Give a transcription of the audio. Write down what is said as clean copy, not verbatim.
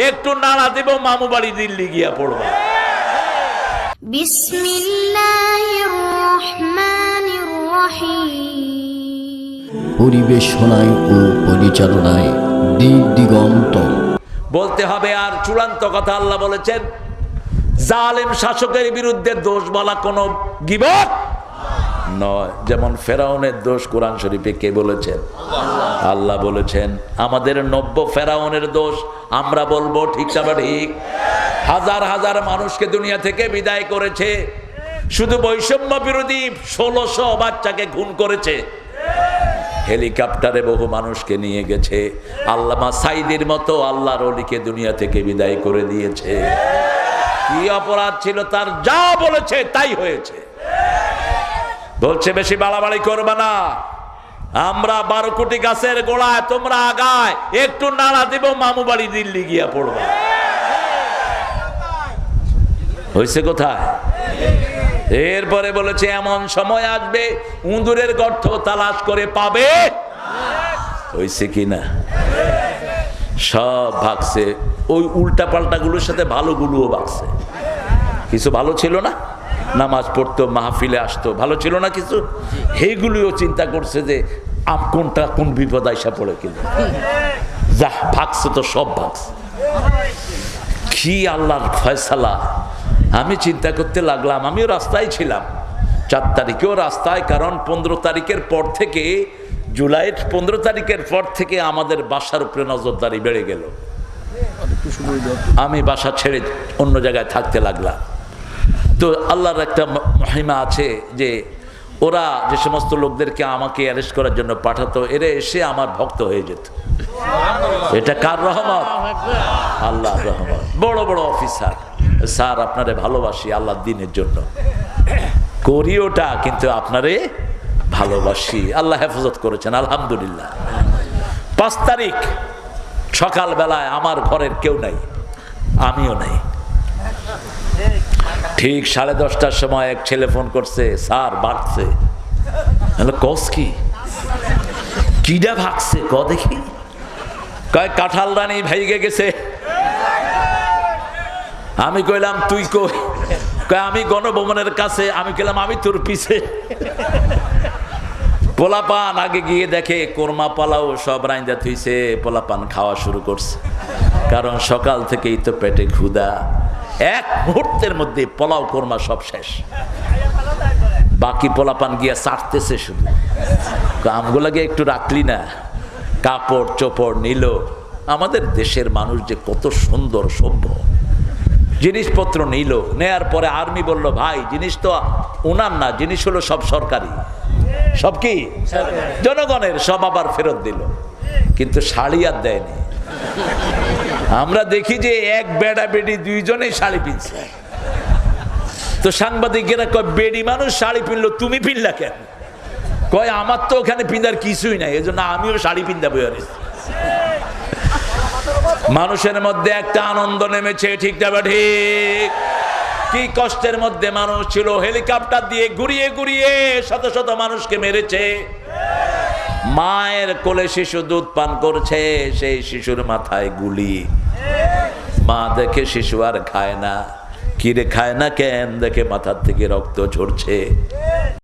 একটু নাড়া দেব মামু বাড়ি দিল্লি গিয়া পড়বা। বিসমিল্লাহির রহমানির রহিম। পরিবেশনায় ও পরিচালনায় দিক দিগন্ত। বলতে হবে। আর চূড়ান্ত কথা আল্লাহ বলেছেন, জালেম শাসকের বিরুদ্ধে দোষ বলা কোনো গীবত নয়। যেমন ফেরাউনের দোষ কোরআন শরীফে কে বলেছেন? আল্লাহ বলেছেন। আমাদের নব্য ফেরাউনের দোষ আমরা বলবো ঠিক না ঠিক? হাজার হাজার মানুষকে দুনিয়া থেকে বিদায় করেছে, শুধু বৈষম্য বিরোধী 1600 বাচ্চাকে খুন করেছে, হেলিকপ্টারে বহু মানুষকে নিয়ে গেছে, আল্লামা সাইদির মতো আল্লাহর ওলিকে দুনিয়া থেকে বিদায় করে দিয়েছে। কি অপরাধ ছিল তার? যা বলেছে তাই হয়েছে। বলছে বেশি বাড়াবাড়ি করবে না, আমরা 12 কোটি গাছের গোড়ায়, তোমরা আগায়, একটু নাড়া দেব মামু বাড়ি দিল্লি গিয়া পড়বা। হয়েছে কোথায়? এরপরে বলেছে এমন সময় আসবে উঁদুরের গর্ত তালাশ করে পাবে। হয়েছে কিনা? সব ভাগছে। ওই উল্টা পাল্টা গুলোর সাথে ভালো গুলোও ভাগছে। কিছু ভালো ছিল না, নামাজ পড়তো, মাহফিলে আসতো, ভালো ছিল না কিছু, সেইগুলিও চিন্তা করছে যে কোনটা কোন বিপদ আইসা পড়ে কিনা। যা ভাগছে তো সব ভাগছে। কি আল্লাহর ফয়সালা! আমি চিন্তা করতে লাগলাম, আমিও রাস্তায় ছিলাম, 4 তারিখেও রাস্তায়, কারণ 15 তারিখের পর থেকে, জুলাইয়ের 15 তারিখের পর থেকে আমাদের বাসার উপরে নজরদারি বেড়ে গেল। আমি বাসা ছেড়ে অন্য জায়গায় থাকতে লাগলাম। তো আল্লাহর একটা মহিমা আছে যে ওরা যে সমস্ত লোকদেরকে আমাকে অ্যারেস্ট করার জন্য পাঠাতো, এরা এসে আমার ভক্ত হয়ে যেত। এটা কার রহমত? আল্লাহ রহমত। বড় বড় অফিসার, স্যার আপনারে ভালোবাসি আল্লাহর দিনের জন্য, করি ওটা, কিন্তু আপনারে ভালোবাসি। আল্লাহ হেফাজত করেছেন আলহামদুলিল্লাহ। 5 তারিখ সকালবেলায় আমার ঘরের কেউ নাই, আমিও নাই। ঠিক 10:30টার সময় এক ছেলে ফোন করছে, স্যার ভাগছে। কস কি? কিডা ভাগছে ক দেখি? কয় কাঁঠাল রানী ভাইগে গেছে। আমি কইলাম তুই কই? কয় আমি গণভবনের কাছে। আমি কইলাম আমি তোর পিছে। পোলাপান আগে গিয়ে দেখে কোরমা পালাও সব রাইন্দা থুইছে, পোলাপান খাওয়া শুরু করছে, কারণ সকাল থেকেই তো পেটে ক্ষুধা। 1 মুহূর্তের মধ্যে পোলাও কোরমা সব শেষ। বাকি পোলাপান গিয়া চাটতেছে শুধু। আমগুলাকে একটু রাখলি না? কাপড় চোপড় নিল। আমাদের দেশের মানুষ যে কত সুন্দর সভ্য। জিনিসপত্র নিল, নেয়ার পরে আর্মি বলল ভাই জিনিস তো ওনার না, জিনিস হলো সব সরকারি। সব কি জনগণের, সব আবার ফেরত দিল, কিন্তু শাড়ি আর দেয়নি। আমরা দেখি যে এক বেড়া বেডি দুইজনেই শাড়ি পিনছে। তো সাংবাদিকেরা কয় বেডি মানুষ শাড়ি পিনলো, তুমি পিনলা কেন? কয় আমার তো ওখানে পিন্দার কিছুই নাই, এই জন্য আমিও শাড়ি পিন্দা বই। মানুষের মধ্যে একটা আনন্দ নেমেছে, ঠিক না ঠিক? কি কষ্টের মধ্যে মানুষ ছিল। হেলিকপ্টার দিয়ে ঘুরিয়ে ঘুরিয়ে শত শত মানুষকে মেরেছে। মায়ের কোলে শিশু দুধ পান করছে, সেই শিশুর মাথায় গুলি। মা দেখে শিশু আর খায় না। কিরে খায় না কেন? দেখে মাথার থেকে রক্ত ঝরছে।